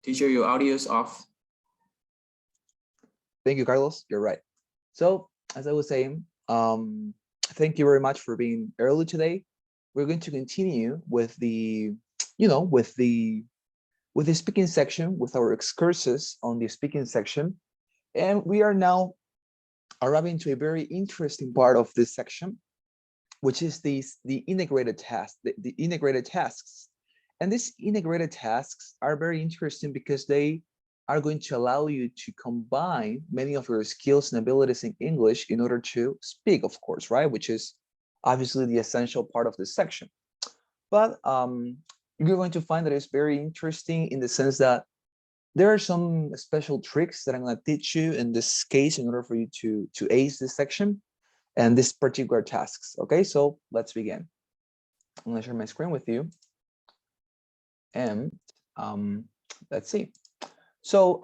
Teacher, your audio is off. Thank you, Carlos. You're right. So as I was saying, thank you very much for being early today. We're going to continue with the, with the speaking section, with our excursus on the speaking section. And we are now arriving to a very interesting part of this section, which is the integrated task, the integrated tasks. And these integrated tasks are very interesting because they are going to allow you to combine many of your skills and abilities in English in order to speak, of course, right? Which is obviously the essential part of this section. But you're going to find that it's very interesting in the sense that there are some special tricks that I'm going to teach you in this case in order for you to ace this section and this particular tasks. Okay, so let's begin. I'm going to share my screen with you. And let's see. So,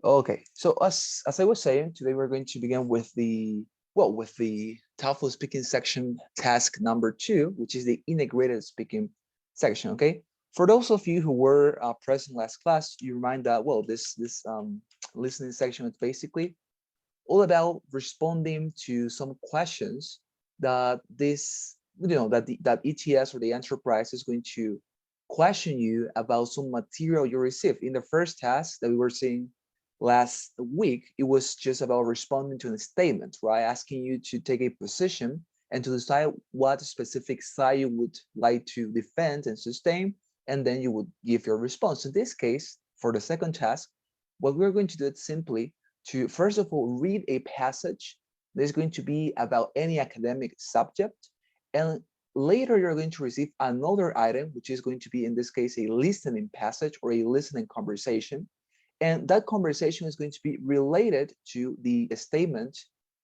okay, so as I was saying, today we're going to begin with the TOEFL speaking section task number 2, which is the integrated speaking section. Okay, for those of you who were present last class, you remind that this listening section is basically all about responding to some questions that that ETS or the enterprise is going to question you about some material you received. In the first task that we were seeing last week, it was just about responding to a statement, right? Asking you to take a position and to decide what specific side you would like to defend and sustain, and then you would give your response. In this case, for the second task, what we're going to do is simply to, first of all, read a passage that is going to be about any academic subject, and later you're going to receive another item, which is going to be, in this case, a listening passage or a listening conversation. And that conversation is going to be related to the statement,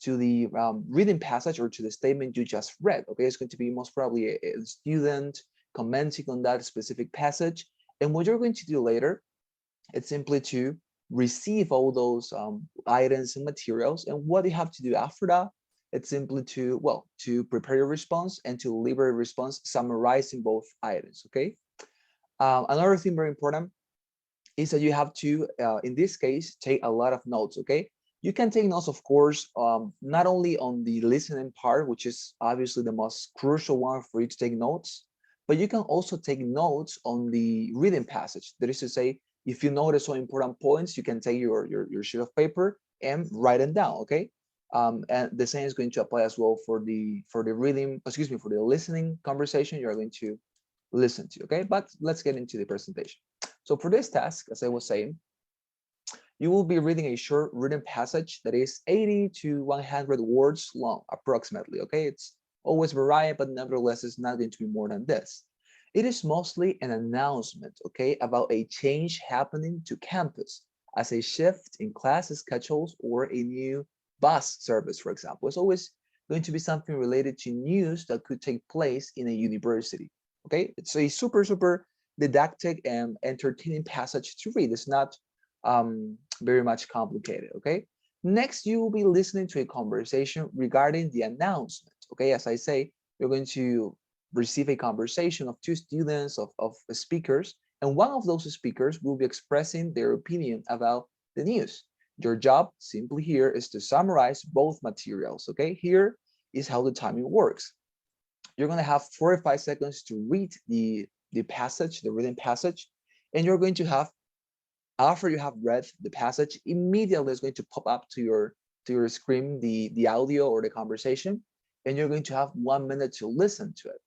to the reading passage or to the statement you just read. Okay, it's going to be most probably a student commenting on that specific passage. And what you're going to do later, it's simply to receive all those items and materials. And what you have to do after that, it's simply to prepare your response and to deliver a response summarizing both items. Okay. Another thing very important is that you have to, in this case, take a lot of notes. Okay. You can take notes, of course, not only on the listening part, which is obviously the most crucial one for you to take notes, but you can also take notes on the reading passage. That is to say, if you notice some important points, you can take your sheet of paper and write them down. Okay. And the same is going to apply as well for the reading, excuse me, for the listening conversation you're going to listen to. Okay, but let's get into the presentation. So for this task, as I was saying, you will be reading a short written passage that is 80 to 100 words long, approximately. Okay, it's always varied, but nevertheless, it's not going to be more than this. It is mostly an announcement, okay, about a change happening to campus as a shift in class schedules or a new bus service, for example. It's always going to be something related to news that could take place in a university. Okay, it's a super didactic and entertaining passage to read. It's not very much complicated. Okay, next you will be listening to a conversation regarding the announcement. Okay, as I say, you're going to receive a conversation of two students, of speakers, and one of those speakers will be expressing their opinion about the news. Your job simply here is to summarize both materials. Okay, here is how the timing works. You're going to have 4 or 5 seconds to read the passage, the written passage, and you're going to have, after you have read the passage, immediately it's going to pop up to your screen the audio or the conversation, and you're going to have 1 minute to listen to it.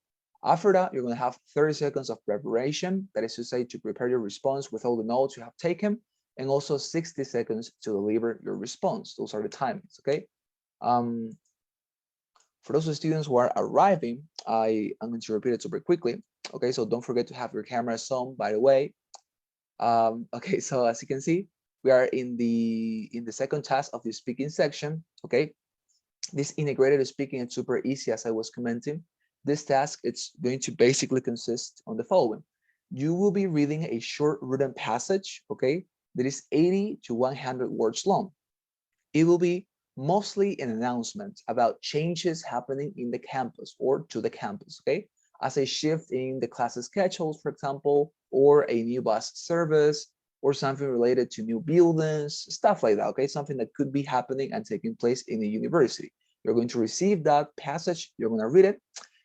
After that, you're going to have 30 seconds of preparation, that is to say, to prepare your response with all the notes you have taken, and also 60 seconds to deliver your response. Those are the timings. Okay. For those students who are arriving, I'm going to repeat it super quickly. Okay, so don't forget to have your cameras on, by the way. Okay, so as you can see, we are in the second task of the speaking section. Okay, this integrated speaking is super easy, as I was commenting. This task, it's going to basically consist on the following. You will be reading a short written passage, okay, that is 80 to 100 words long. It will be mostly an announcement about changes happening in the campus or to the campus, okay? As a shift in the class schedules, for example, or a new bus service, or something related to new buildings, stuff like that, okay? Something that could be happening and taking place in the university. You're going to receive that passage, you're going to read it,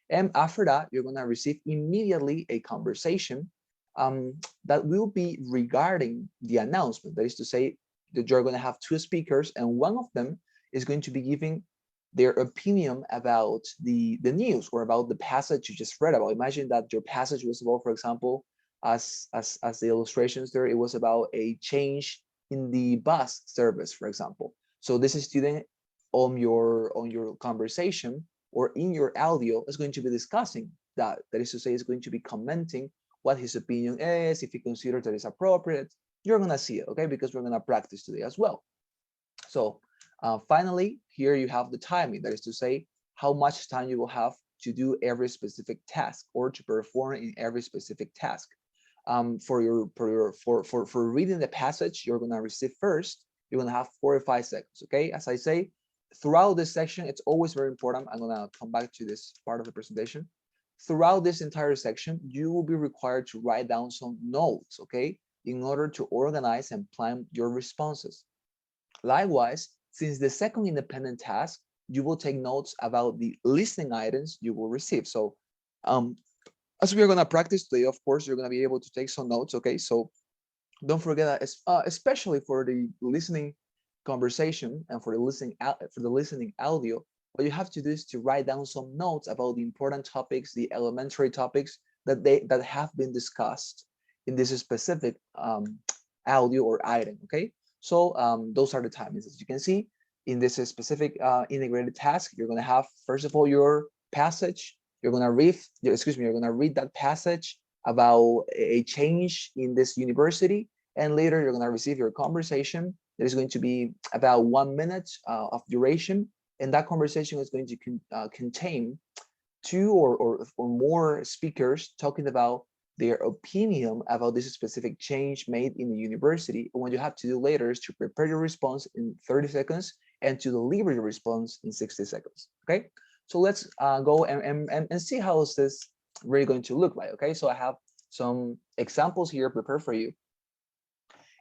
and after that, you're going to receive immediately a conversation that will be regarding the announcement. That is to say, that you're going to have two speakers, and one of them is going to be giving their opinion about the news or about the passage you just read about. Imagine that your passage was about, for example, as the illustrations there, it was about a change in the bus service, for example. So this student on your conversation or in your audio is going to be discussing that. That is to say, is going to be commenting what his opinion is, if he considers that it's appropriate. You're gonna see it, okay? Because we're gonna practice today as well. So finally, here you have the timing. That is to say, how much time you will have to do every specific task or to perform in every specific task. For reading the passage, you're gonna receive first. You're gonna have 45 seconds. Okay, as I say, throughout this section, it's always very important. I'm gonna come back to this part of the presentation. Throughout this entire section, you will be required to write down some notes, okay, in order to organize and plan your responses. Likewise, since the second independent task, you will take notes about the listening items you will receive. So as we are going to practice today, of course, you're going to be able to take some notes, okay? So don't forget that, especially for the listening conversation and for the listening audio, what you have to do is to write down some notes about the important topics, the elementary topics that have been discussed in this specific audio or item, okay? So those are the timings. As you can see, in this specific integrated task, you're going to have, first of all, your passage. You're going to read, you're going to read that passage about a change in this university. And later, you're going to receive your conversation. That is going to be about 1 minute of duration. And that conversation is going to contain two or more speakers talking about their opinion about this specific change made in the university. And what you have to do later is to prepare your response in 30 seconds and to deliver your response in 60 seconds. Okay, so let's go and see how is this really going to look like. Okay, so I have some examples here prepared for you,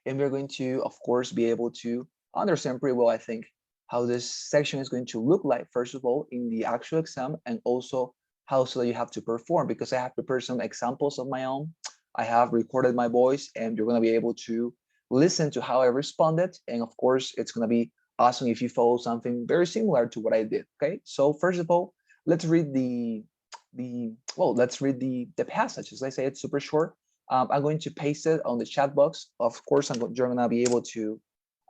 and we're going to, of course, be able to understand pretty well, I think, how this section is going to look like, first of all, in the actual exam, and also how so you have to perform, because I have prepared some examples of my own. I have recorded my voice, and you're going to be able to listen to how I responded. And of course, it's going to be awesome if you follow something very similar to what I did. Okay, so first of all, let's read the passage. As I say, it's super short. I'm going to paste it on the chat box. Of course, you're going to be able to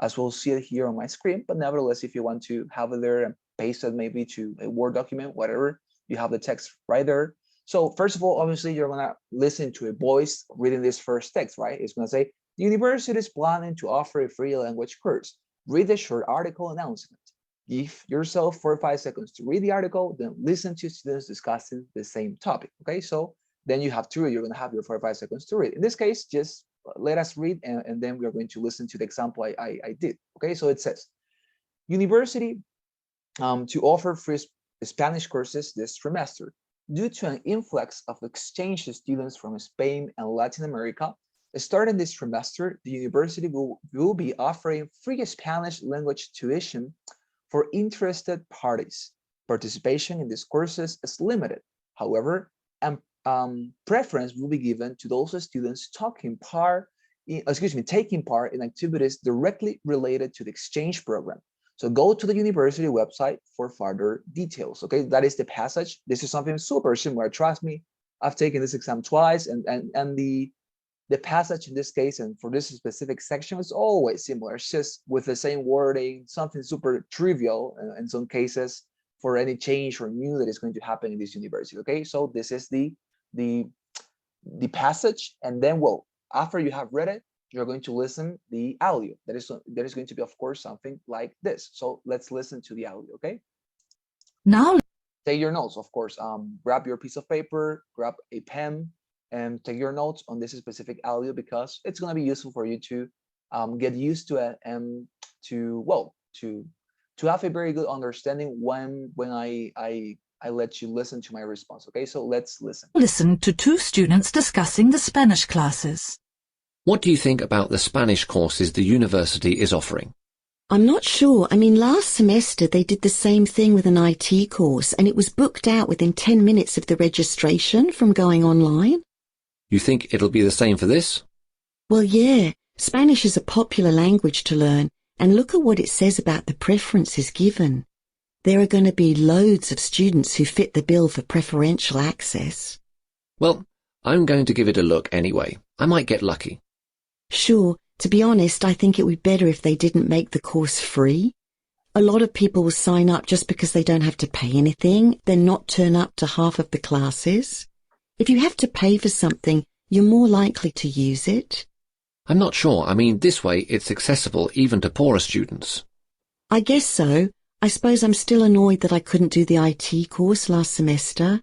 as we'll see it here on my screen. But nevertheless, if you want to have it there and paste it maybe to a Word document, whatever, you have the text right there. So first of all, obviously, you're going to listen to a voice reading this first text, right? It's going to say, the university is planning to offer a free language course. Read the short article announcement. Give yourself 4 or 5 seconds to read the article, then listen to students discussing the same topic, okay? So then you have to read, you're going to have your 4 or 5 seconds to read. In this case, just let us read, and then we are going to listen to the example I did, okay? So it says, university to offer free Spanish courses this trimester. Due to an influx of exchange students from Spain and Latin America, starting this trimester, the university will be offering free Spanish language tuition for interested parties. Participation in these courses is limited. However, preference will be given to those students taking part in activities directly related to the exchange program. So go to the university website for further details. Okay, that is the passage. This is something super similar. Trust me, I've taken this exam twice, and the passage in this case and for this specific section is always similar. It's just with the same wording, something super trivial in some cases for any change or new that is going to happen in this university. Okay, so this is the passage, and then well, after you have read it, you're going to listen the audio. That is going to be, of course, something like this. So let's listen to the audio. Okay, Now take your notes, of course. Grab your piece of paper, grab a pen, and take your notes on this specific audio, because it's going to be useful for you to get used to it and to have a very good understanding when I I let you listen to my response. Okay, so let's listen. Listen to two students discussing the Spanish classes. What do you think about the Spanish courses the university is offering? I'm not sure. I mean, last semester they did the same thing with an IT course and it was booked out within 10 minutes of the registration from going online. You think it'll be the same for this? Well, yeah, Spanish is a popular language to learn, and look at what it says about the preferences given. There are going to be loads of students who fit the bill for preferential access. Well, I'm going to give it a look anyway. I might get lucky. Sure, to be honest, I think it would be better if they didn't make the course free. A lot of people will sign up just because they don't have to pay anything, then not turn up to half of the classes. If you have to pay for something, you're more likely to use it. I'm not sure. I mean, this way it's accessible even to poorer students. I guess so. I suppose I'm still annoyed that I couldn't do the IT course last semester.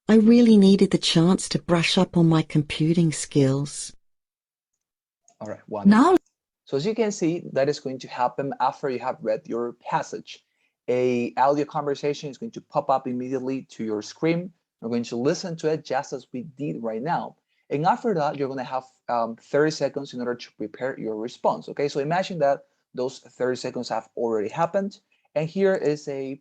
I really needed the chance to brush up on my computing skills. All right, wonderful. Now, so as you can see, that is going to happen after you have read your passage. A audio conversation is going to pop up immediately to your screen. You're going to listen to it just as we did right now. And after that, you're going to have 30 seconds in order to prepare your response. Okay, so imagine that those 30 seconds have already happened. And here is a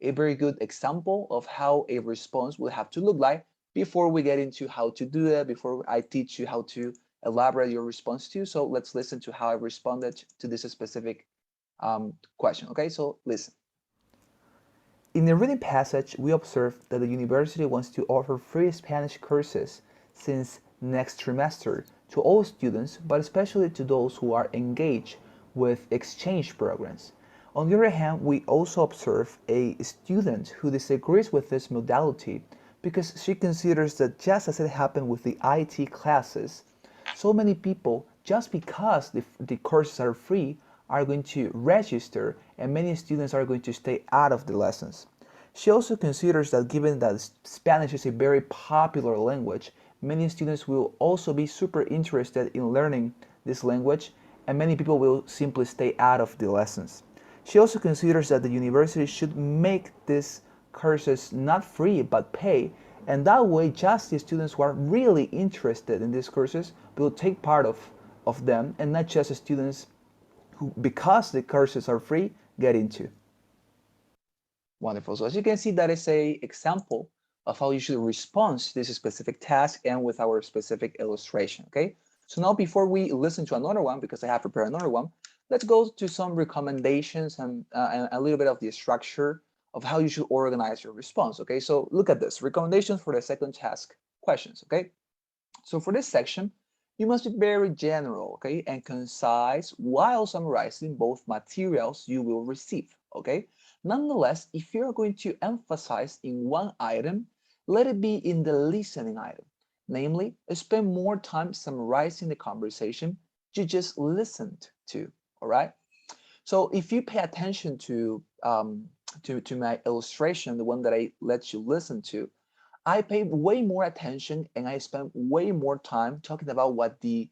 very good example of how a response will have to look like before we get into how to do it, before I teach you how to elaborate your response to. So let's listen to how I responded to this specific question. Okay, so listen. In the reading passage, we observe that the university wants to offer free Spanish courses since next trimester to all students, but especially to those who are engaged with exchange programs. On the other hand, we also observe a student who disagrees with this modality because she considers that just as it happened with the IT classes, so many people, just because the courses are free, are going to register and many students are going to stay out of the lessons. She also considers that given that Spanish is a very popular language, many students will also be super interested in learning this language and many people will simply stay out of the lessons. She also considers that the university should make these courses not free but pay, and that way just the students who are really interested in these courses will take part of them and not just the students who, because the courses are free, get into. Wonderful. So as you can see, that is a example of how you should respond to this specific task and with our specific illustration, okay? So now before we listen to another one, because I have prepared another one, let's go to some recommendations and a little bit of the structure of how you should organize your response, okay? So look at this, recommendations for the second task questions, okay? So for this section, you must be very general, okay, and concise while summarizing both materials you will receive, okay? Nonetheless, if you're going to emphasize in one item, let it be in the listening item. Namely, spend more time summarizing the conversation you just listened to, all right? So if you pay attention to my illustration, the one that I let you listen to, I paid way more attention and I spent way more time talking about what the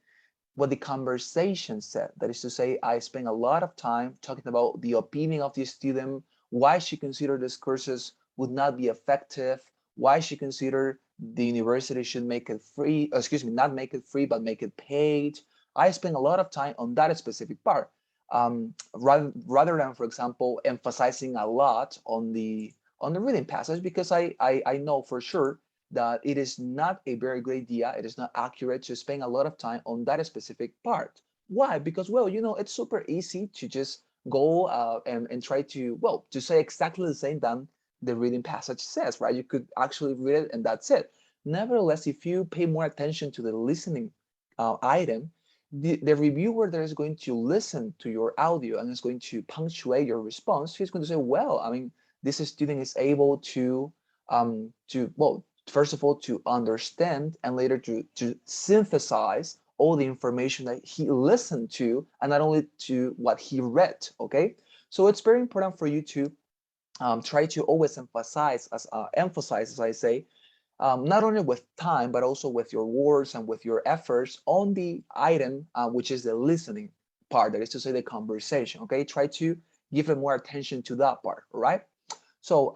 conversation said. That is to say, I spent a lot of time talking about the opinion of the student, why she considered these courses would not be effective, why she considered the university should make it free, not make it free, but make it paid. I spent a lot of time on that specific part, rather than, for example, emphasizing a lot on the reading passage, because I know for sure that it is not a very good idea, it is not accurate to spend a lot of time on that specific part. Why? Because, well, it's super easy to just go and try to, to say exactly the same than the reading passage says, right? You could actually read it and that's it. Nevertheless, if you pay more attention to the listening item, the reviewer that is going to listen to your audio and is going to punctuate your response, he's going to say, well, I mean, this student is able to first of all, to understand and later to synthesize all the information that he listened to and not only to what he read, okay? So it's very important for you to try to always emphasize, as I say, not only with time, but also with your words and with your efforts on the item, which is the listening part, that is to say the conversation, okay? Try to give it more attention to that part, all right? So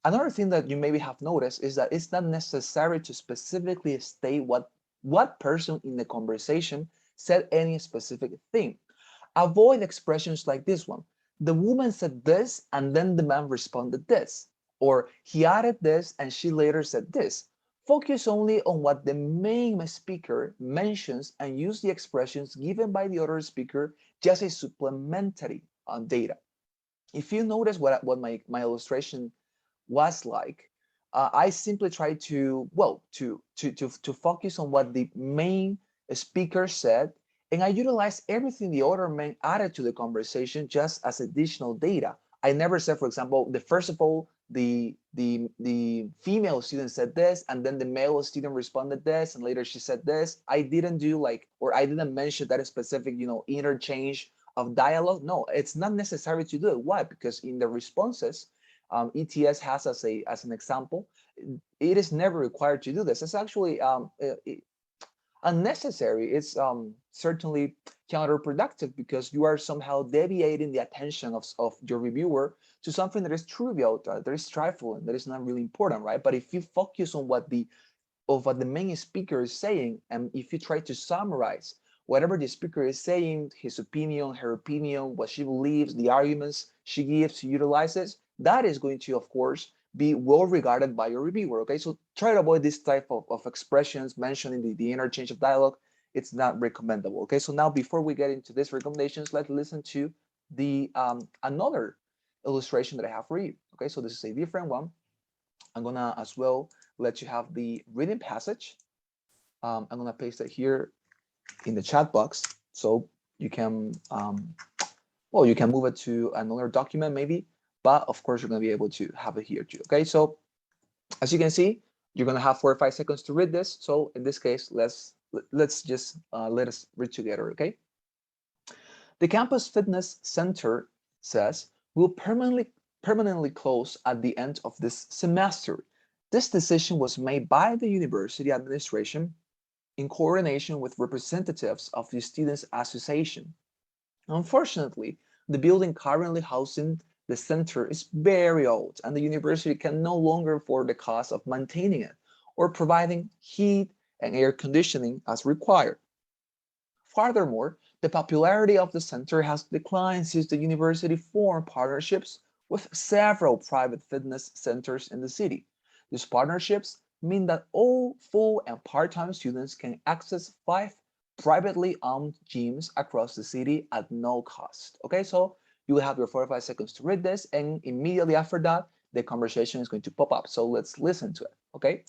Another thing that you maybe have noticed is that it's not necessary to specifically state what person in the conversation said any specific thing. Avoid expressions like this one. The woman said this and then the man responded this. Or he added this and she later said this. Focus only on what the main speaker mentions and use the expressions given by the other speaker just as supplementary data. If you notice what my illustration was like, I simply try to, well, to focus on what the main speaker said, and I utilize everything the other man added to the conversation just as additional data. I never said, for example, the first of all, the female student said this, and then the male student responded this, and later she said this. I didn't do like, or I didn't mention that specific, interchange of dialogue. No, it's not necessary to do it. Why? Because in the responses, ETS has as an example, it is never required to do this. It's actually unnecessary. It's certainly counterproductive because you are somehow deviating the attention of your reviewer to something that is trivial, that is trifling, that is not really important, right? But if you focus on what the main speaker is saying, and if you try to summarize whatever the speaker is saying, his opinion, her opinion, what she believes, the arguments she gives, she utilizes, that is going to, of course, be well regarded by your reviewer. Okay, so try to avoid this type of expressions mentioning the interchange of dialogue. It's not recommendable. Okay, so now before we get into these recommendations, let's listen to the another illustration that I have for you. Okay, so this is a different one. I'm gonna as well let you have the reading passage. I'm gonna paste it here in the chat box so you can well, you can move it to another document maybe, but of course you're going to be able to have it here too. Okay, so as you can see, you're going to have 4 or 5 seconds to read this. So in this case, let's just let us read together. Okay, the campus fitness center says will permanently close at the end of this semester. This decision was made by the university administration in coordination with representatives of the Students Association. Unfortunately, the building currently housing the center is very old and the university can no longer afford the cost of maintaining it or providing heat and air conditioning as required. Furthermore, the popularity of the center has declined since the university formed partnerships with several private fitness centers in the city. These partnerships mean that all full and part-time students can access 5 privately owned gyms across the city at no cost. Okay, so you will have your 4 or 5 seconds to read this, and immediately after that, the conversation is going to pop up. So let's listen to it, okay?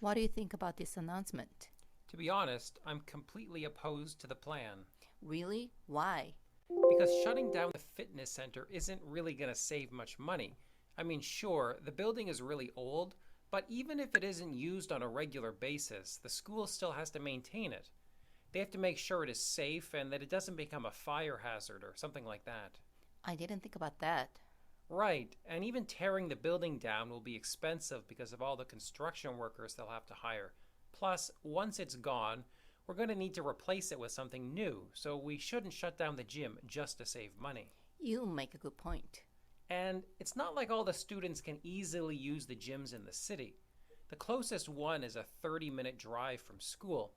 What do you think about this announcement? To be honest, I'm completely opposed to the plan. Really? Why? Because shutting down the fitness center isn't really going to save much money. I mean, sure, the building is really old, but even if it isn't used on a regular basis, the school still has to maintain it. They have to make sure it is safe and that it doesn't become a fire hazard or something like that. I didn't think about that. Right, and even tearing the building down will be expensive because of all the construction workers they'll have to hire. Plus, once it's gone, we're going to need to replace it with something new, so we shouldn't shut down the gym just to save money. You make a good point. And it's not like all the students can easily use the gyms in the city. The closest one is a 30-minute drive from school.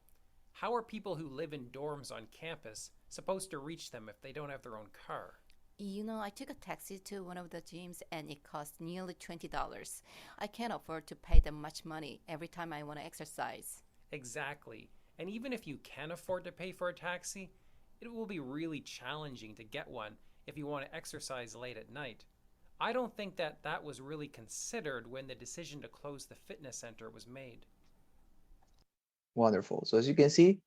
How are people who live in dorms on campus supposed to reach them if they don't have their own car? You know, I took a taxi to one of the gyms and it cost nearly $20. I can't afford to pay them much money every time I want to exercise. Exactly. And even if you can afford to pay for a taxi, it will be really challenging to get one if you want to exercise late at night. I don't think that was really considered when the decision to close the fitness center was made. Wonderful. So as you can see,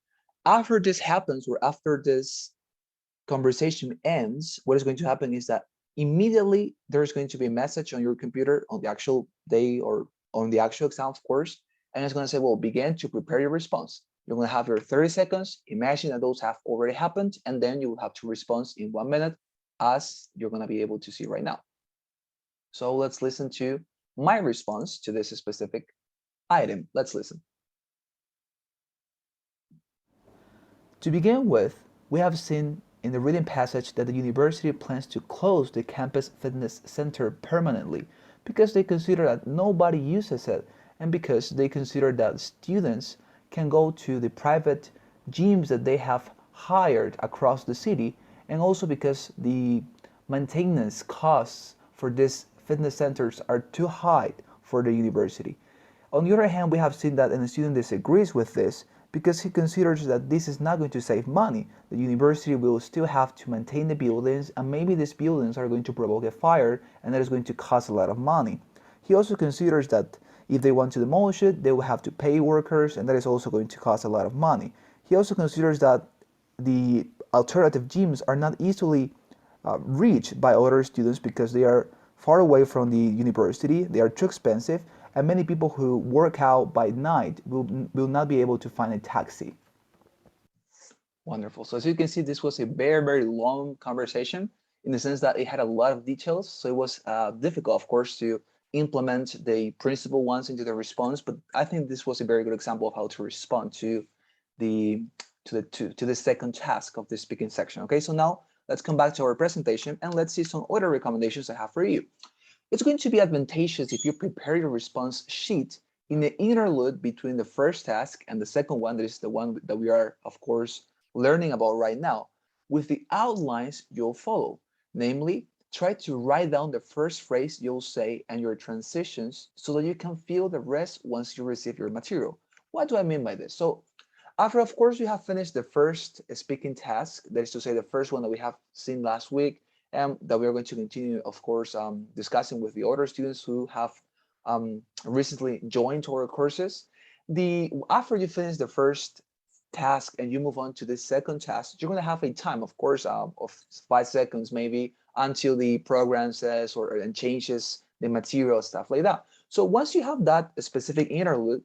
after this happens or after this conversation ends, what is going to happen is that immediately there's going to be a message on your computer on the actual day or on the actual exam, of course, and it's going to say, well, begin to prepare your response. You're going to have your 30 seconds. Imagine that those have already happened, and then you will have to respond in 1 minute, as you're going to be able to see right now. So let's listen to my response to this specific item. Let's listen. To begin with, we have seen in the reading passage that the university plans to close the campus fitness center permanently because they consider that nobody uses it, and because they consider that students can go to the private gyms that they have hired across the city, and also because the maintenance costs for these fitness centers are too high for the university. On the other hand, we have seen that, and the student disagrees with this because he considers that this is not going to save money. The university will still have to maintain the buildings, and maybe these buildings are going to provoke a fire, and that is going to cost a lot of money. He also considers that if they want to demolish it, they will have to pay workers, and that is also going to cost a lot of money. He also considers that the alternative gyms are not easily reached by other students because they are far away from the university, they are too expensive, and many people who work out by night will not be able to find a taxi. Wonderful. So as you can see, this was a very, very long conversation in the sense that it had a lot of details. So it was difficult, of course, to implement the principal ones into the response. But I think this was a very good example of how to respond to the second task of the speaking section. Okay, so now let's come back to our presentation and let's see some other recommendations I have for you. It's going to be advantageous if you prepare your response sheet in the interlude between the first task and the second one, that is the one that we are, of course, learning about right now, with the outlines you'll follow. Namely, try to write down the first phrase you'll say and your transitions so that you can fill the rest once you receive your material. What do I mean by this? So after, of course, you have finished the first speaking task, that is to say the first one that we have seen last week, and that we are going to continue, of course, discussing with the other students who have recently joined our courses. After you finish the first task and you move on to the second task, you're going to have a time, of course, of 5 seconds maybe until the program says and changes the material, stuff like that. So once you have that specific interlude,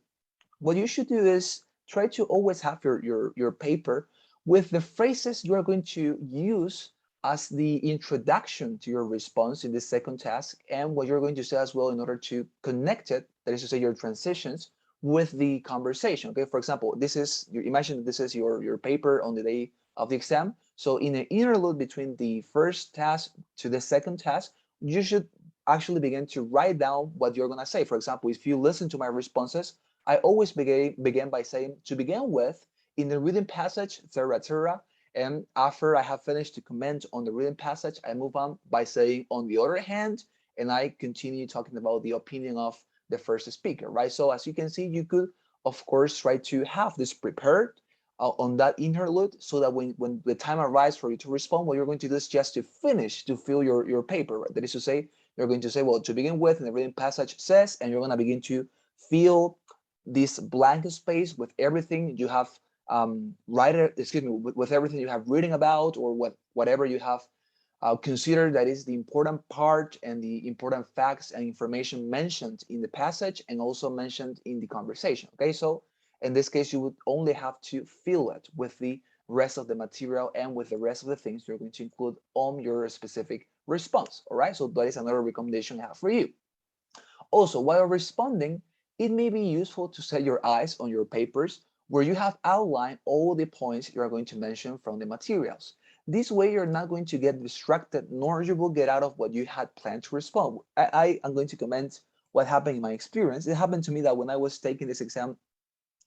what you should do is try to always have your paper with the phrases you are going to use as the introduction to your response in the second task, and what you're going to say as well in order to connect it, that is to say your transitions, with the conversation. Okay, for example, imagine that this is your paper on the day of the exam. So in an interlude between the first task to the second task, you should actually begin to write down what you're going to say. For example, if you listen to my responses, I always begin by saying, to begin with, in the reading passage, etc., etc. And after I have finished to comment on the reading passage, I move on by saying, on the other hand, and I continue talking about the opinion of the first speaker, right? So as you can see, you could, of course, try to have this prepared on that interlude so that when the time arrives for you to respond, what you're going to do is just to finish, to fill your paper, right? That is to say, you're going to say, well, to begin with, and the reading passage says, and you're going to begin to fill this blank space with everything you have with everything you have reading about, or whatever you have consider that is the important part and the important facts and information mentioned in the passage and also mentioned in the conversation. Okay, so in this case, you would only have to fill it with the rest of the material and with the rest of the things you're going to include on your specific response. All right, so that is another recommendation I have for you. Also, while responding, it may be useful to set your eyes on your papers where you have outlined all the points you are going to mention from the materials. This way, you're not going to get distracted, nor you will get out of what you had planned to respond. I am going to comment what happened in my experience. It happened to me that when I was taking this exam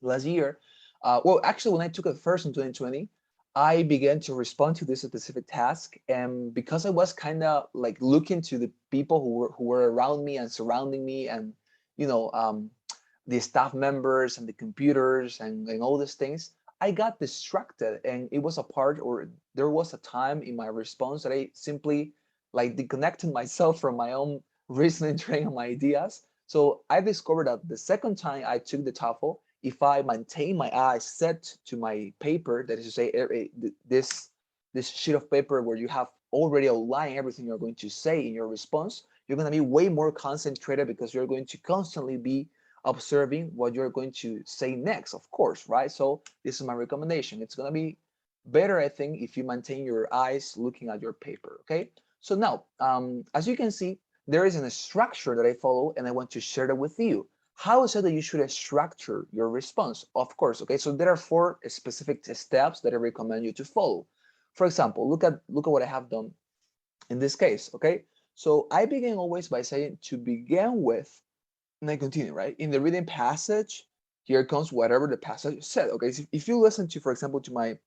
last year, well, actually, when I took it first in 2020, I began to respond to this specific task, and because I was kind of like looking to the people who were around me and surrounding me, and the staff members and the computers and all these things, I got distracted, and it was there was a time in my response that I simply like disconnected myself from my own reasoning train and my ideas. So I discovered that the second time I took the TOEFL, if I maintain my eyes set to my paper, that is to say, this sheet of paper where you have already outlined everything you're going to say in your response, you're going to be way more concentrated because you're going to constantly be observing what you're going to say next, of course, right? So this is my recommendation. It's going to be better, I think, if you maintain your eyes looking at your paper, okay? So now, as you can see, there is a structure that I follow, and I want to share that with you. How is it that you should structure your response? Of course, okay, so there are 4 specific steps that I recommend you to follow. For example, look at what I have done in this case, okay? So I begin always by saying to begin with, and I continue, right? In the reading passage, here comes whatever the passage said. Okay, so if you listen to, for example, to my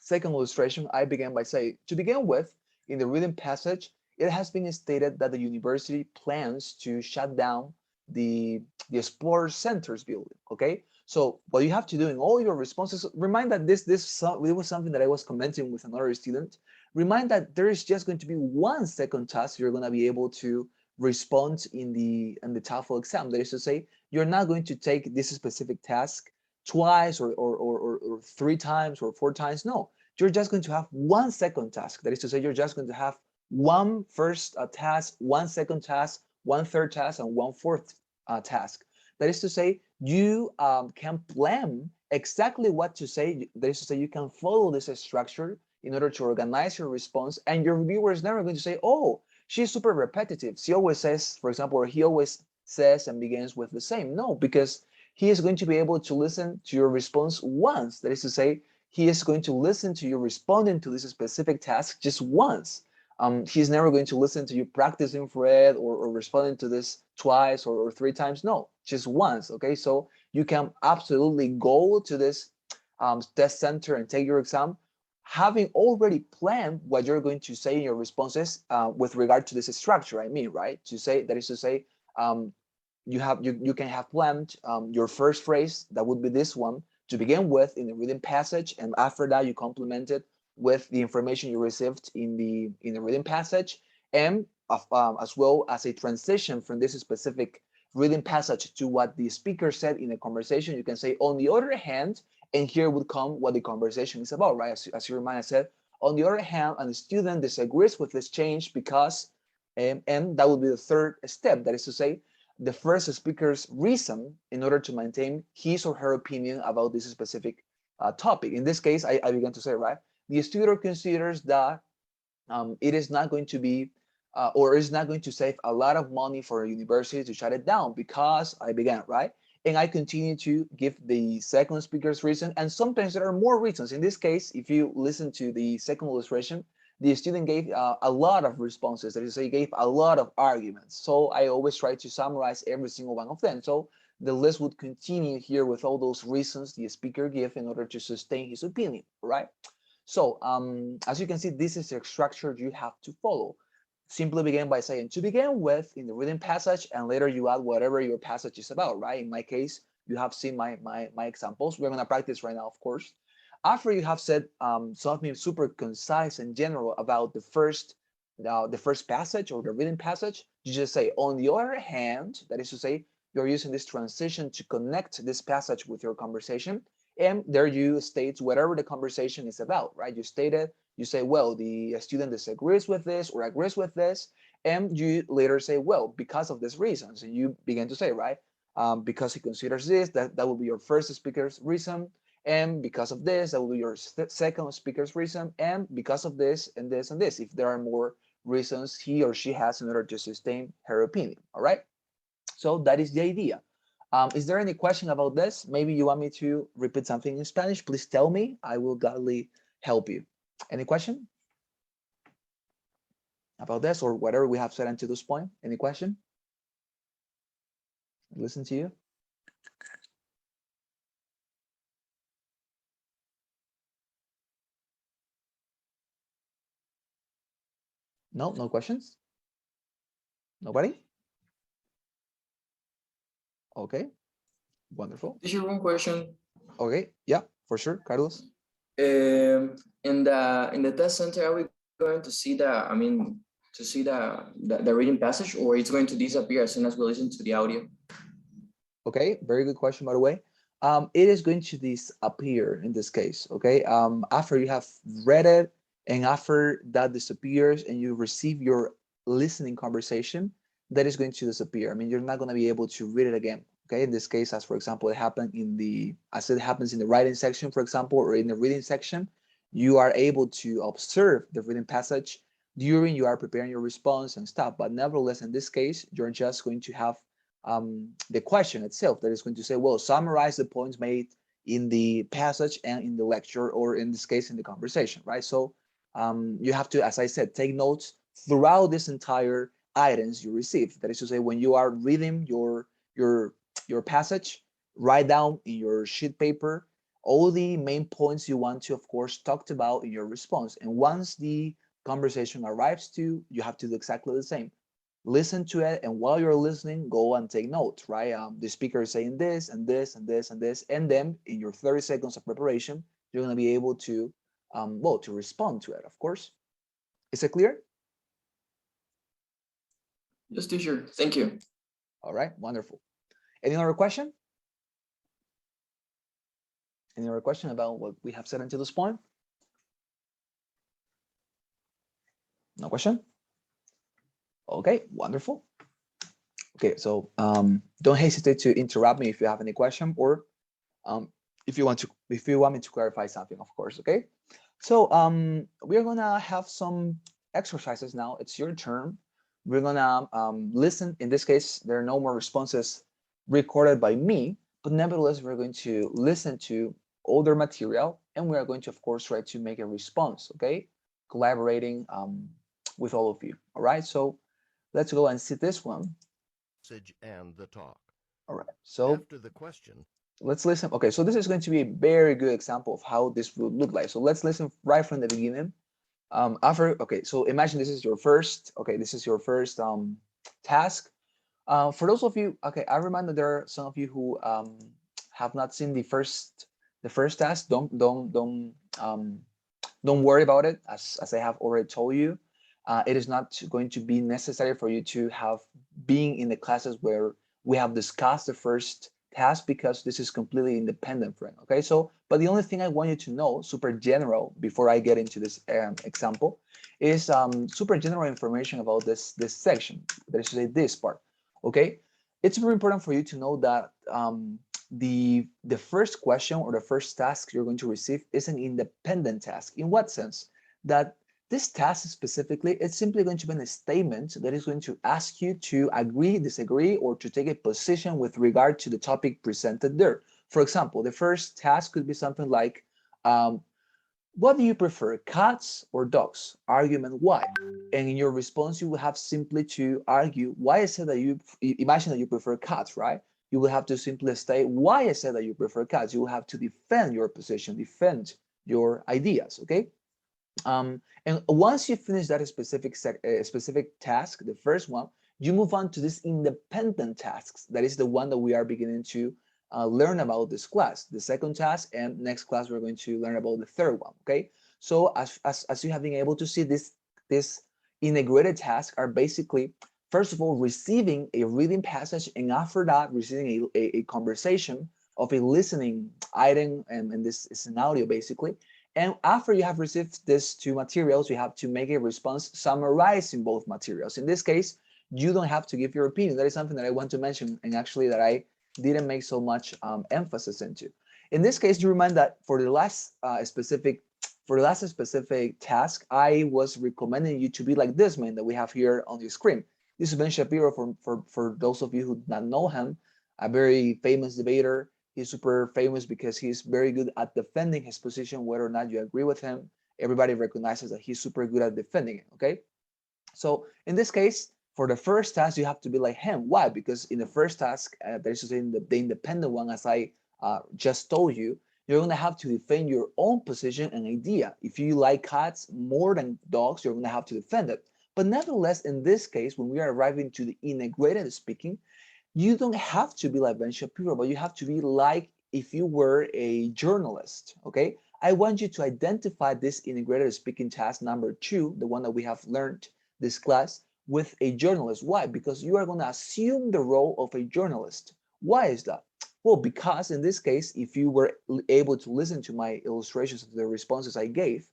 second illustration, I began by saying, to begin with, in the reading passage, it has been stated that the university plans to shut down the Explorer Center's building, okay? So what you have to do in all your responses, remind that this was something that I was commenting with another student, remind that there is just going to be 1 second task you're gonna be able to respond in the TOEFL exam. That is to say, you're not going to take this specific task twice or 3 times or 4 times. No, you're just going to have 1 second task. That is to say, you're just going to have one first task, 1 second task, 1 third task, and 1 fourth task. That is to say, you can plan exactly what to say. That is to say, you can follow this structure in order to organize your response, and your reviewer is never going to say, oh, she's super repetitive. She always says, for example, or he always says and begins with the same. No, because he is going to be able to listen to your response once. That is to say, he is going to listen to you responding to this specific task just once. He's never going to listen to you practicing for it or responding to this twice or 3 times. No, just once. Okay, so you can absolutely go to this test center and take your exam having already planned what you're going to say in your responses with regard to this structure. I mean, right? To say, that is to say, you can have planned your first phrase, that would be this one, to begin with in the reading passage, and after that you complement it with the information you received in the reading passage, and as well as a transition from this specific reading passage to what the speaker said in a conversation. You can say, on the other hand, and here would come what the conversation is about, right? As you remind, I said, on the other hand, and the student disagrees with this change because, and that would be the third step. That is to say, the first speaker's reason in order to maintain his or her opinion about this specific topic. In this case, I began to say, right, the student considers that it is not going to be or is not going to save a lot of money for a university to shut it down because I began, right? And I continue to give the second speaker's reason. And sometimes there are more reasons. In this case, if you listen to the second illustration, the student gave a lot of responses. That is, he gave a lot of arguments. So I always try to summarize every single one of them. So the list would continue here with all those reasons the speaker gave in order to sustain his opinion, right? So as you can see, this is the structure you have to follow. Simply begin by saying, to begin with, in the reading passage, and later you add whatever your passage is about, right? In my case, you have seen my examples. We're going to practice right now, of course. After you have said something super concise and general about the first passage or the reading passage, you just say, on the other hand, that is to say, you're using this transition to connect this passage with your conversation. And there you state whatever the conversation is about, right? You state it, you say, well, the student disagrees with this or agrees with this, and you later say, well, because of this reason. So you begin to say, right, because he considers this, that will be your first speaker's reason, and because of this, that will be your second speaker's reason, and because of this and this and this, if there are more reasons he or she has in order to sustain her opinion, all right? So that is the idea. Is there any question about this? Maybe you want me to repeat something in Spanish? Please tell me. I will gladly help you. Any question about this or whatever we have said until this point? Any question? Listen to you. No, no questions? Nobody? Okay, wonderful. Teacher, one question. Okay, yeah, for sure, Carlos. In the test center, are we going to see the reading passage, or it's going to disappear as soon as we listen to the audio? Okay, very good question, by the way. It is going to disappear in this case, okay? After you have read it and after that disappears and you receive your listening conversation, that is going to disappear. I mean, you're not going to be able to read it again, okay? In this case, as for example, it happens as it happens in the writing section, for example, or in the reading section, you are able to observe the reading passage during you are preparing your response and stuff. But nevertheless, in this case, you're just going to have the question itself that is going to say, well, summarize the points made in the passage and in the lecture, or in this case, in the conversation, right? So you have to, as I said, take notes throughout this entire items you received. That is to say, when you are reading your passage, write down in your sheet paper all the main points you want to, of course, talk about in your response. And once the conversation arrives to, you have to do exactly the same. Listen to it, and while you're listening, go and take notes, right? The speaker is saying this and this and this and this, and then in your 30 seconds of preparation, you're going to be able to, well, to respond to it, of course. Is it clear? Yes, teacher. Thank you. All right, wonderful. Any other question? Any other question about what we have said until this point? No question? Okay, wonderful. Okay, so don't hesitate to interrupt me if you have any question, or if you want me to clarify something, of course. Okay, so we are gonna have some exercises now. It's your turn. We're gonna listen. In this case, there are no more responses recorded by me, but nevertheless, we're going to listen to older material, and we are going to, of course, try to make a response. Okay, collaborating with all of you. All right, so let's go and see this one. And the talk. All right, so After the question, let's listen. Okay, so this is going to be a very good example of how this would look like. So let's listen right from the beginning. Okay, so imagine this is your first, task. For those of you, okay, I remind that there are some of you who have not seen the first task. Don't worry about it, as I have already told you. It is not going to be necessary for you to have been in the classes where we have discussed the first task, because this is completely independent, friend. Okay, so, but the only thing I want you to know, super general, before I get into this example, is super general information about this section. That is to say, this part. Okay, it's very important for you to know that the first question or the first task you're going to receive is an independent task. In what sense? That this task specifically, it's simply going to be a statement that is going to ask you to agree, disagree, or to take a position with regard to the topic presented there. For example, the first task could be something like, what do you prefer, cats or dogs? Argument why? And in your response, you will have simply to argue why I said that you, imagine that you prefer cats, right? You will have to simply state why I said that you prefer cats. You will have to defend your position, defend your ideas, okay? And once you finish that specific task, the first one, you move on to this independent tasks. That is the one that we are beginning to learn about this class, the second task, and next class we're going to learn about the third one. Okay, so as you have been able to see, this integrated tasks are basically, first of all, receiving a reading passage, and after that, receiving a conversation of a listening item, and this is an audio basically. And after you have received these two materials, you have to make a response summarizing both materials. In this case, you don't have to give your opinion. That is something that I want to mention, and actually that I didn't make so much emphasis into. In this case, you remind that for the last specific task, I was recommending you to be like this man that we have here on the screen. This is Ben Shapiro, for those of you who do not know him, a very famous debater. He's super famous because he's very good at defending his position, whether or not you agree with him. Everybody recognizes that he's super good at defending it, okay? So in this case, for the first task, you have to be like him. Why? Because in the first task, that is to say, in the independent one, as I just told you, you're going to have to defend your own position and idea. If you like cats more than dogs, you're going to have to defend it. But nevertheless, in this case, when we are arriving to the integrated speaking, you don't have to be like Ben Shapiro, but you have to be like if you were a journalist, okay? I want you to identify this integrated speaking task number 2, the one that we have learned this class, with a journalist. Why? Because you are going to assume the role of a journalist. Why is that? Well, because in this case, if you were able to listen to my illustrations of the responses I gave,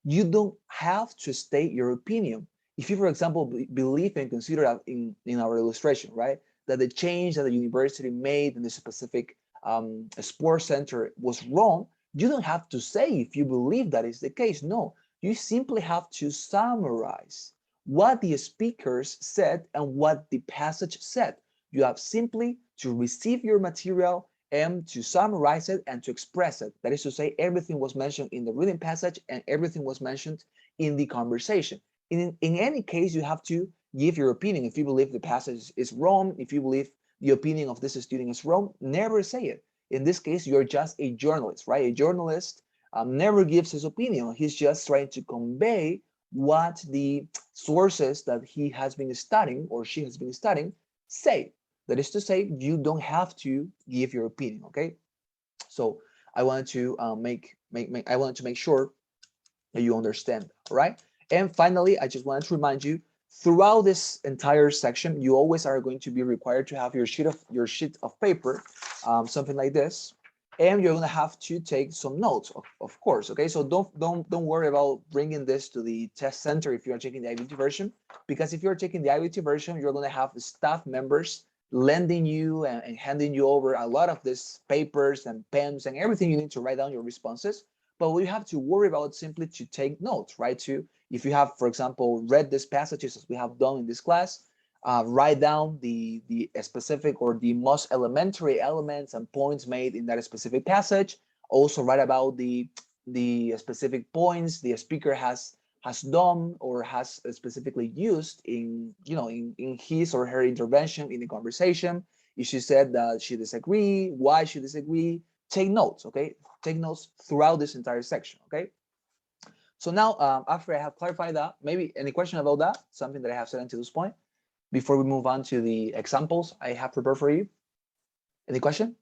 you don't have to state your opinion. If you, for example, believe and consider that in our illustration, right, that the change that the university made in the specific sports center was wrong, you don't have to say if you believe that is the case. No, you simply have to summarize what the speakers said and what the passage said. You have simply to receive your material and to summarize it and to express it. That is to say, everything was mentioned in the reading passage and everything was mentioned in the conversation. In any case, you have to give your opinion. If you believe the passage is wrong, if you believe the opinion of this student is wrong, never say it. In this case, you're just a journalist, right? A journalist never gives his opinion. He's just trying to convey what the sources that he has been studying or she has been studying say. That is to say, you don't have to give your opinion, okay? So I wanted to I wanted to make sure that you understand, all right? And finally, I just wanted to remind you, throughout this entire section, you always are going to be required to have your sheet of paper, something like this, and you're gonna have to take some notes, of course, okay? So don't worry about bringing this to the test center if you're taking the IVT version, because if you're taking the IVT version, you're gonna have the staff members lending you and handing you over a lot of these papers and pens and everything you need to write down your responses. But what you have to worry about is simply to take notes, right? If you have, for example, read these passages as we have done in this class, write down the specific or the most elementary elements and points made in that specific passage. Also write about the specific points the speaker has done or has specifically used in in his or her intervention in the conversation. If she said that she disagree, why she disagree, take notes, okay? Take notes throughout this entire section, okay? So now, after I have clarified that, maybe any question about that, something that I have said until this point, before we move on to the examples I have prepared for you? Any question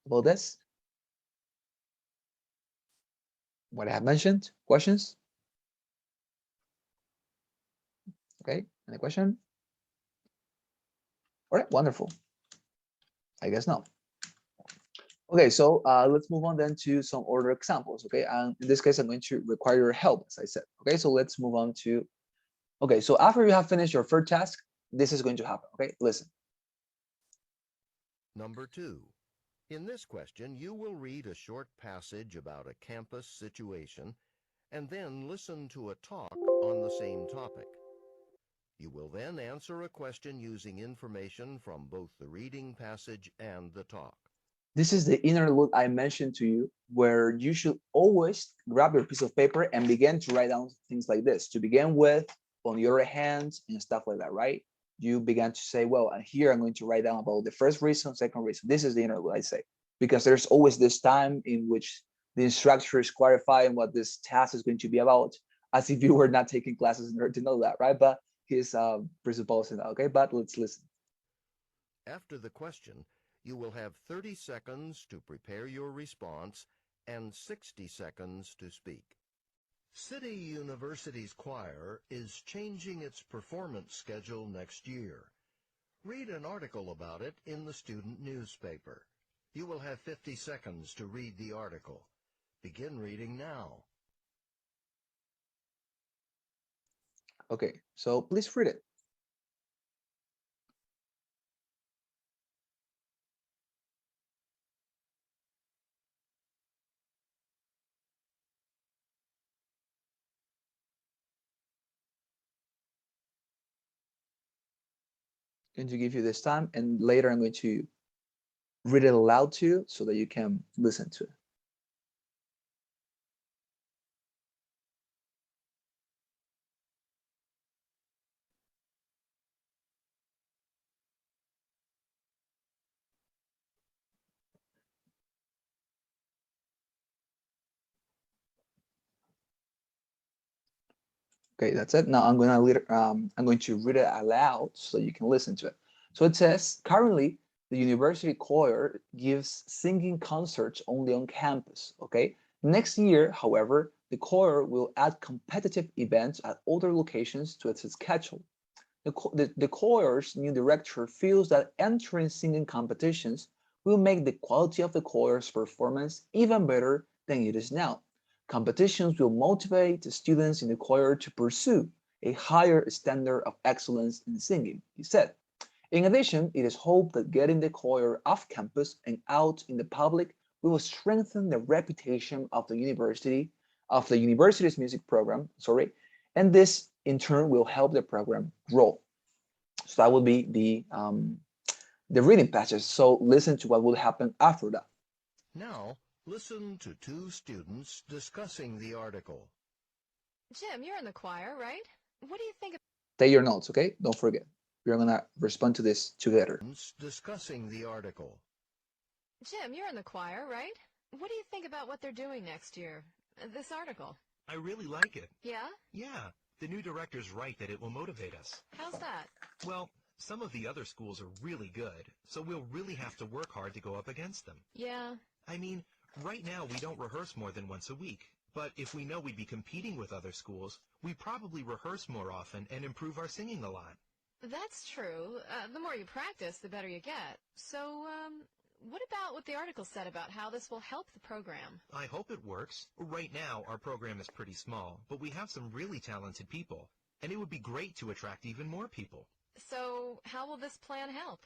about this? What I have mentioned? Questions? Okay, any question? All right, wonderful. I guess not. Okay, so let's move on then to some order examples, okay? And in this case, I'm going to require your help, as I said. Okay, so let's move on to, okay, so after you have finished your first task, this is going to happen, okay? Listen. Number 2. In this question, you will read a short passage about a campus situation and then listen to a talk on the same topic. You will then answer a question using information from both the reading passage and the talk. This is the interlude I mentioned to you, where you should always grab your piece of paper and begin to write down things like this. To begin with, on the other hand, and stuff like that, right? You began to say, well, and here I'm going to write down about the first reason, second reason. This is the interlude, I say, because there's always this time in which the instructor is clarifying what this task is going to be about, as if you were not taking classes in order to know that, right? But he's presupposing that, okay? But let's listen. After the question, you will have 30 seconds to prepare your response and 60 seconds to speak. City University's choir is changing its performance schedule next year. Read an article about it in the student newspaper. You will have 50 seconds to read the article. Begin reading now. Okay, so please read it. Going to give you this time, and later I'm going to read it aloud to you so that you can listen to it. Okay, that's it. Now I'm going to read it aloud so you can listen to it. So it says, currently, the university choir gives singing concerts only on campus, okay? Next year, however, the choir will add competitive events at other locations to its schedule. The choir's new director feels that entering singing competitions will make the quality of the choir's performance even better than it is now. Competitions will motivate the students in the choir to pursue a higher standard of excellence in singing, he said. In addition, it is hoped that getting the choir off campus and out in the public will strengthen the reputation of the university's music program, and this in turn will help the program grow. So that would be the reading passage. So listen to what will happen after that. Now, listen to two students discussing the article. Jim, you're in the choir, right? What do you think Take your notes, okay? Don't forget. We're gonna respond to this together. Discussing the article. Jim, you're in the choir, right? What do you think about what they're doing next year? This article. I really like it. Yeah? Yeah, the new director's right that it will motivate us. How's that? Well, some of the other schools are really good, so we'll really have to work hard to go up against them. Yeah. I mean, right now we don't rehearse more than once a week, but if we know we'd be competing with other schools, we probably rehearse more often and improve our singing a lot. That's true. The more you practice, the better you get. So, what about what the article said about how this will help the program? I hope it works. Right now, our program is pretty small, but we have some really talented people, and it would be great to attract even more people. So, how will this plan help?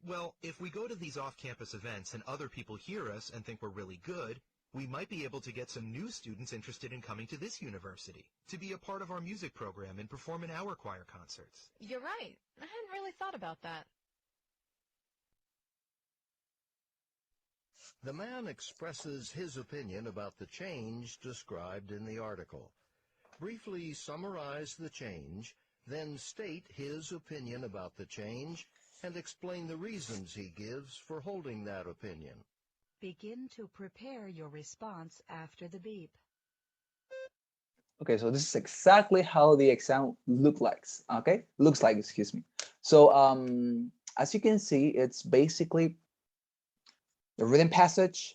Well, if we go to these off-campus events and other people hear us and think we're really good, we might be able to get some new students interested in coming to this university, to be a part of our music program and perform in our choir concerts. You're right. I hadn't really thought about that. The man expresses his opinion about the change described in the article. Briefly summarize the change, then state his opinion about the change, and explain the reasons he gives for holding that opinion. Begin to prepare your response after the beep. Okay, so this is exactly how the exam looks like, excuse me. So as you can see, it's basically the written passage,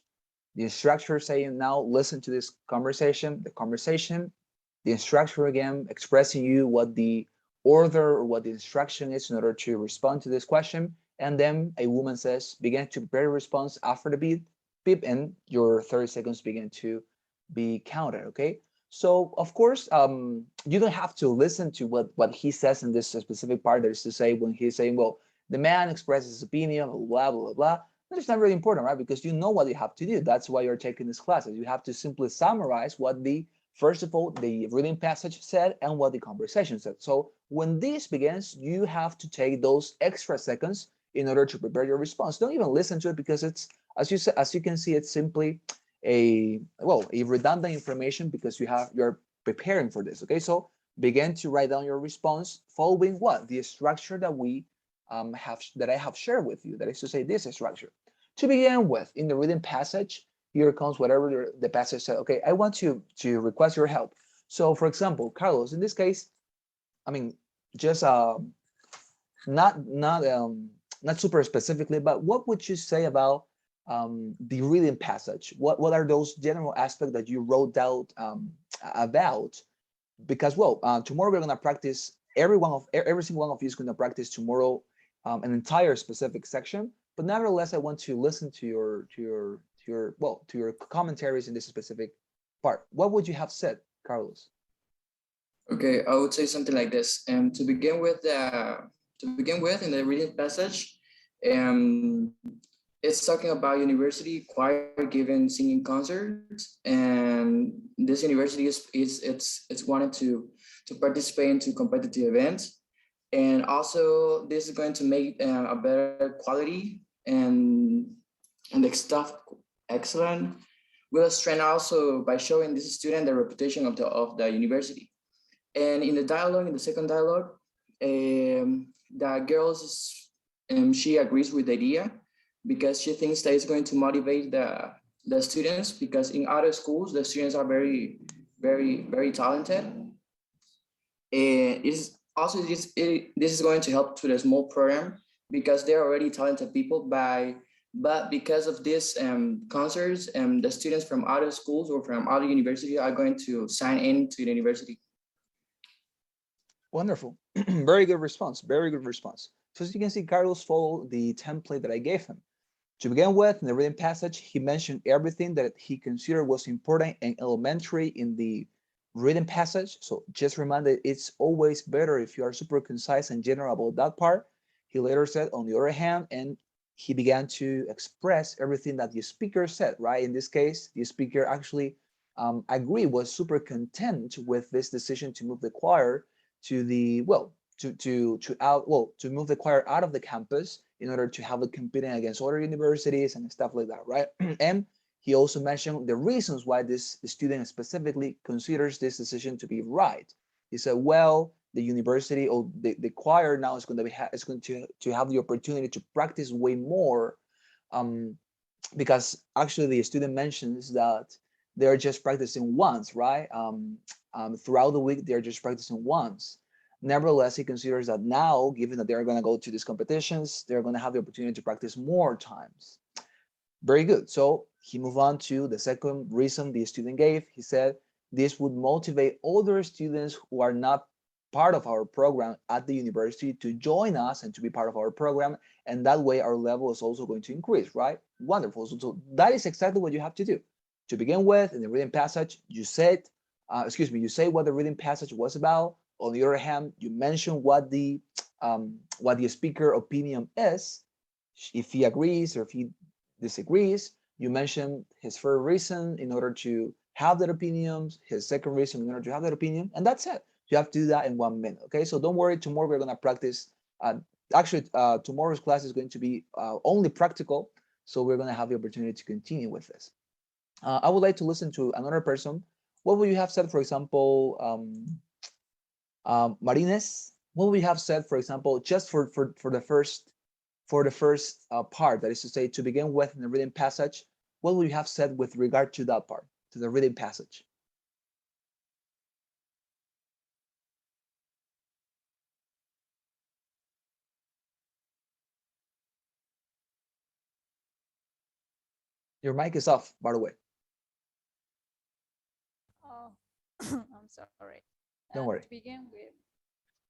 the instructor saying, now listen to this conversation, the instructor again expressing you what the order or what the instruction is in order to respond to this question. And then a woman says, begin to prepare a response after the beep, and your 30 seconds begin to be counted, okay? So of course, you don't have to listen to what he says in this specific part. That is to say, when he's saying, well, the man expresses his opinion, blah, blah, blah. It's not really important, right? Because you know what you have to do. That's why you're taking these classes. You have to simply summarize what first of all, the reading passage said and what the conversation said. So when this begins, you have to take those extra seconds in order to prepare your response. Don't even listen to it because it's, as you can see, it's simply a redundant information because you're preparing for this. Okay, so begin to write down your response following what the structure that I have shared with you. That is to say, this structure. To begin with, in the reading passage, here comes whatever the passage said. Okay, I want to request your help. So, for example, Carlos, in this case, I mean, just not super specifically, but what would you say about the reading passage? What are those general aspects that you wrote out about? Because tomorrow we're gonna practice. Every single one of you is gonna practice tomorrow an entire specific section. But nevertheless, I want to listen to your commentaries in this specific part. What would you have said, Carlos? Okay, I would say something like this. To begin with, in the reading passage, it's talking about university choir giving singing concerts, and this university it's wanted to participate into competitive events, and also this is going to make a better quality and the stuff excellent. We'll strengthen also by showing this student the reputation of the university. And in the second dialogue, the girls, she agrees with the idea because she thinks that it's going to motivate the students, because in other schools, the students are very, very, very talented. And this is going to help to the small program because they're already talented people but because of this concerts, the students from other schools or from other universities are going to sign in to the university. Wonderful. Very good response. Very good response. So as you can see, Carlos followed the template that I gave him. To begin with, in the reading passage, he mentioned everything that he considered was important and elementary in the reading passage. So just remember that it's always better if you are super concise and general about that part. He later said, on the other hand, and he began to express everything that the speaker said, right? In this case, the speaker actually agreed, was super content with this decision to move the choir to the, to move the choir out of the campus in order to have it competing against other universities and stuff like that, right? And he also mentioned the reasons why the student specifically considers this decision to be right. He said, well, the university or the choir now is going to be is going to have the opportunity to practice way more, because actually the student mentions that they're just practicing once, right? Throughout the week, they're just practicing once. Nevertheless, he considers that now, given that they're going to go to these competitions, they're going to have the opportunity to practice more times. Very good. So he moved on to the second reason the student gave. He said this would motivate other students who are not part of our program at the university to join us and to be part of our program. And that way our level is also going to increase, right? Wonderful. So that is exactly what you have to do. To begin with, in the reading passage, you said, you say what the reading passage was about. On the other hand, you mention what the speaker opinion is. If he agrees or if he disagrees, you mention his first reason in order to have that opinion, his second reason in order to have that opinion, and that's it. You have to do that in 1 minute, okay? So don't worry, tomorrow we're gonna practice. Tomorrow's class is going to be only practical, so we're gonna have the opportunity to continue with this. I would like to listen to another person. What would you have said, for example, Marines? What would you have said, for example, just for the first part, that is to say, to begin with in the reading passage, what would you have said with regard to that part, to the reading passage? Your mic is off, by the way. Oh, I'm sorry. Don't worry. To begin with,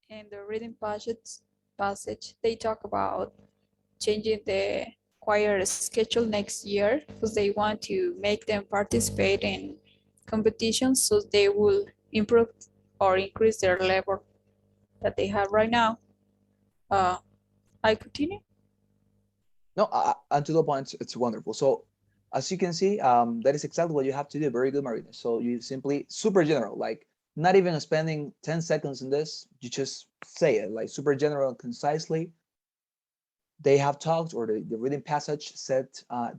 in the reading passage, they talk about changing the choir schedule next year because they want to make them participate in competitions so they will improve or increase their level that they have right now. I continue? No, and to the point, it's wonderful. So as you can see, that is exactly what you have to do. Very good, Marina. So you simply, super general, like not even spending 10 seconds in this, you just say it, like super general, concisely. They have talked, or the reading passage said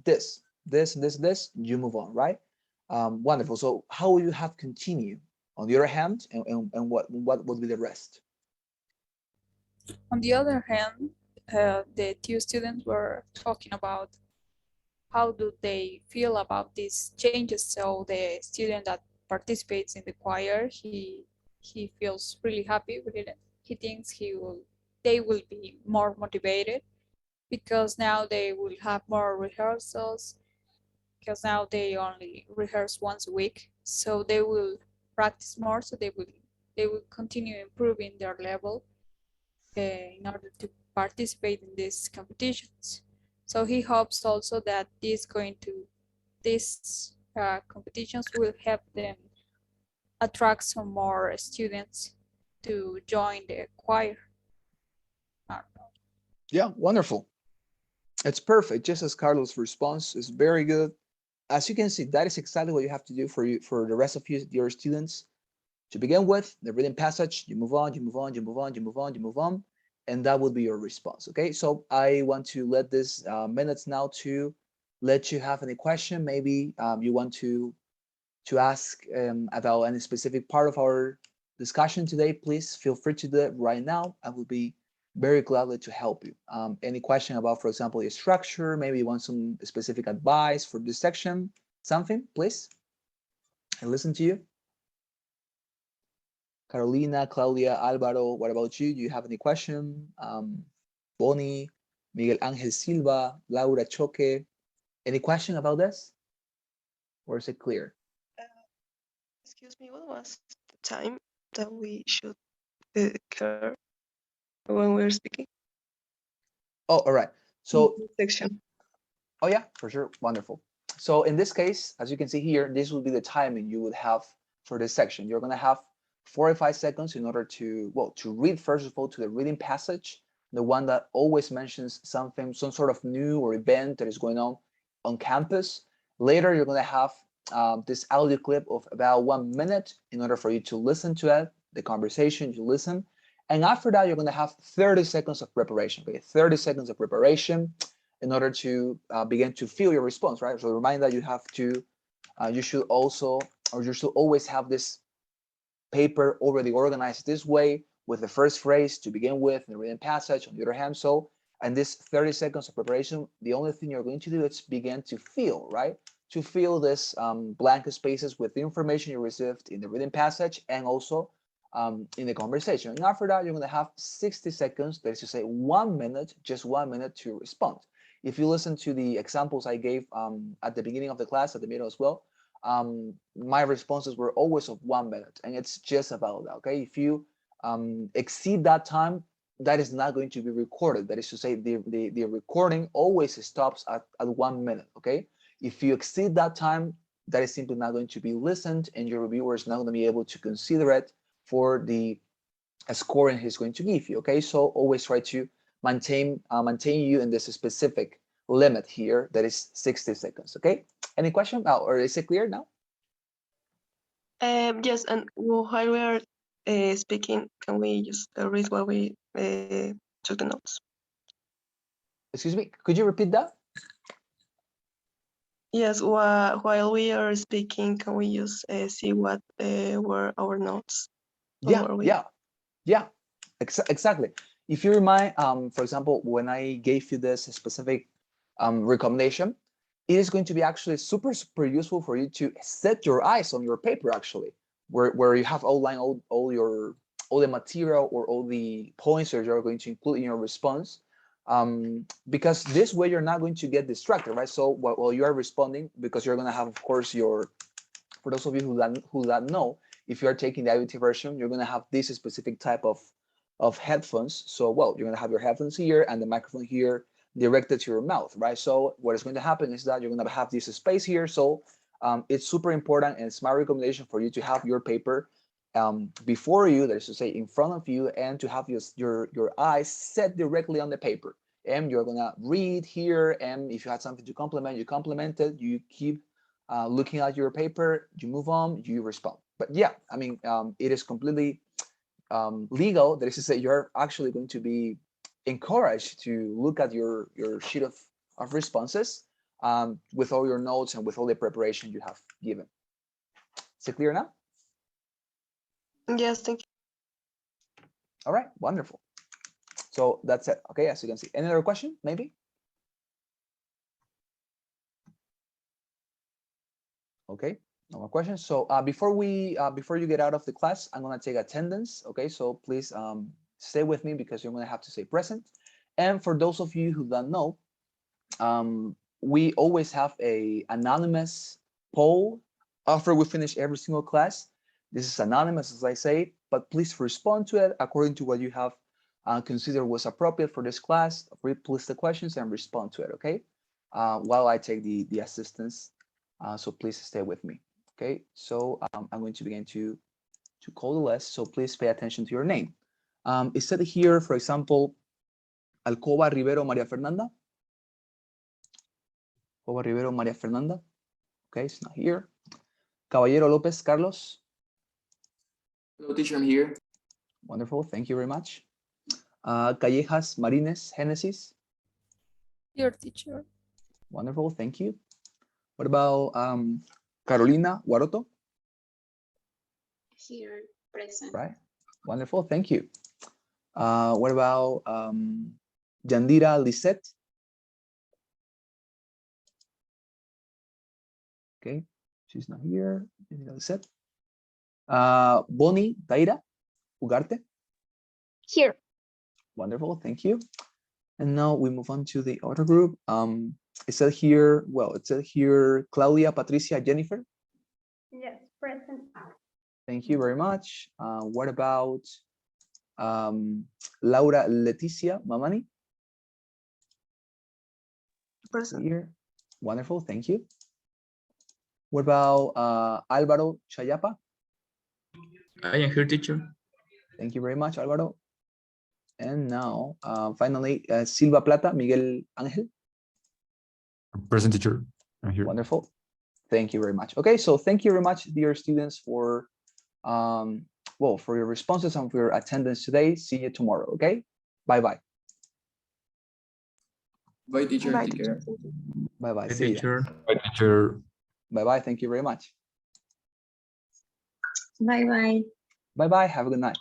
this, you move on, right? Wonderful. So how will you have continue on the other hand, and what would be the rest? On the other hand, the two students were talking about how do they feel about these changes. So the student that participates in the choir, he feels really happy with it. He thinks they will be more motivated because now they will have more rehearsals, because now they only rehearse once a week. So they will practice more, so they will continue improving their level in order to participate in these competitions. So he hopes also that these competitions will help them attract some more students to join the choir. Yeah, wonderful. It's perfect. Just as Carlos' response is very good. As you can see, that is exactly what you have to do for the rest of your students. To begin with, the reading passage, you move on, you move on, you move on, you move on, you move on, and that would be your response. Okay, so I want to let this minutes now to let you have any question. Maybe you want to ask about any specific part of our discussion today. Please feel free to do it right now. I will be very gladly to help you. Any question about, for example, the structure, maybe you want some specific advice for this section, something, please. I listen to you. Carolina, Claudia, Alvaro, what about you? Do you have any question? Bonnie, Miguel Angel Silva, Laura Choque, any question about this? Or is it clear? Excuse me, what was the time that we should care when we're speaking? Oh, all right. So section. Oh yeah, for sure. Wonderful. So in this case, as you can see here, this will be the timing you would have for this section. You're going to have 45 seconds in order to, well, to read, first of all, to the reading passage, the one that always mentions something, some sort of new or event that is going on campus. Later, you're going to have this audio clip of about 1 minute in order for you to listen to it, the conversation, you listen. And after that, you're going to have 30 seconds of preparation, okay? 30 seconds of preparation in order to begin to feel your response, right? So remind that you have to, you should also, or you should always have this paper already organized this way, with the first phrase to begin with in the written passage on the other hand. So in this 30 seconds of preparation, the only thing you're going to do is begin to fill, right? To fill this blank spaces with the information you received in the written passage and also in the conversation. And after that, you're going to have 60 seconds, that is to say 1 minute, just 1 minute to respond. If you listen to the examples I gave at the beginning of the class, at the middle as well, my responses were always of 1 minute, and it's just about that, okay? If you exceed that time, that is not going to be recorded. That is to say, the recording always stops at 1 minute, okay? If you exceed that time, that is simply not going to be listened, and your reviewer is not going to be able to consider it for the scoring he's going to give you, okay? So always try to maintain you in this specific limit here, that is 60 seconds, okay? Any question? Or is it clear now? Yes, and while we are speaking, can we just read what we took the notes? Excuse me, could you repeat that? Yes, while we are speaking, can we just see what were our notes? Yeah, exactly. If you remind, for example, when I gave you this specific recommendation, it is going to be actually super useful for you to set your eyes on your paper, actually, where you have outlined all the material or all the points that you're going to include in your response, because this way you're not going to get distracted, right? So while you are responding, because you're going to have, of course, for those of you who don't know, if you are taking the IoT version, you're going to have this specific type of headphones. So, well, you're going to have your headphones here and the microphone here directed to your mouth, right? So what is going to happen is that you're going to have this space here. So it's super important, and it's my recommendation for you to have your paper before you, that is to say in front of you, and to have your eyes set directly on the paper. And you're going to read here, and if you had something to complement, you complement it, you keep looking at your paper, you move on, you respond. But yeah, I mean, it is completely legal, that is to say you're actually going to be encouraged to look at your sheet of responses with all your notes and with all the preparation you have given. Is it clear now? Yes, thank you. All right, wonderful. So that's it. Okay, as you can see. Any other question, maybe? Okay, no more questions. So before you get out of the class, I'm gonna take attendance. Okay, so please stay with me because you're gonna have to stay present. And for those of you who don't know, we always have a anonymous poll after we finish every single class. This is anonymous, as I say, but please respond to it according to what you have considered was appropriate for this class. Please the questions and respond to it, okay? While I take the assistance, so please stay with me, okay? So I'm going to begin to call the list, so please pay attention to your name. It said here, for example, Alcoba Rivero Maria Fernanda. Alcoba Rivero Maria Fernanda. Okay, it's not here. Caballero Lopez Carlos. Hello, teacher, I'm here. Wonderful, thank you very much. Callejas Marines Genesis. Your teacher. Wonderful, thank you. What about Carolina Guaroto? Here, present. Right, wonderful, thank you. What about Yandira Lisette? Okay, she's not here. Yandira Lisette. Bonnie Taira Ugarte? Here. Wonderful, thank you. And now we move on to the other group. It said here, well, it said here, Claudia Patricia Jennifer? Yes, present. Thank you very much. What about Laura Leticia Mamani? Present. Here. Wonderful, thank you. What about Álvaro Chayapa? I am here, teacher. Thank you very much, Álvaro. And now, finally, Silva Plata, Miguel Ángel. Present, teacher. I'm here. Wonderful. Thank you very much. Okay, so thank you very much, dear students, for for your responses and for your attendance today. See you tomorrow. Okay, bye-bye. Bye, teacher. Bye, Take care. Bye-bye. Bye, See you. teacher. Bye, teacher. Bye-bye. Thank you very much. Bye-bye. Bye-bye. Have a good night.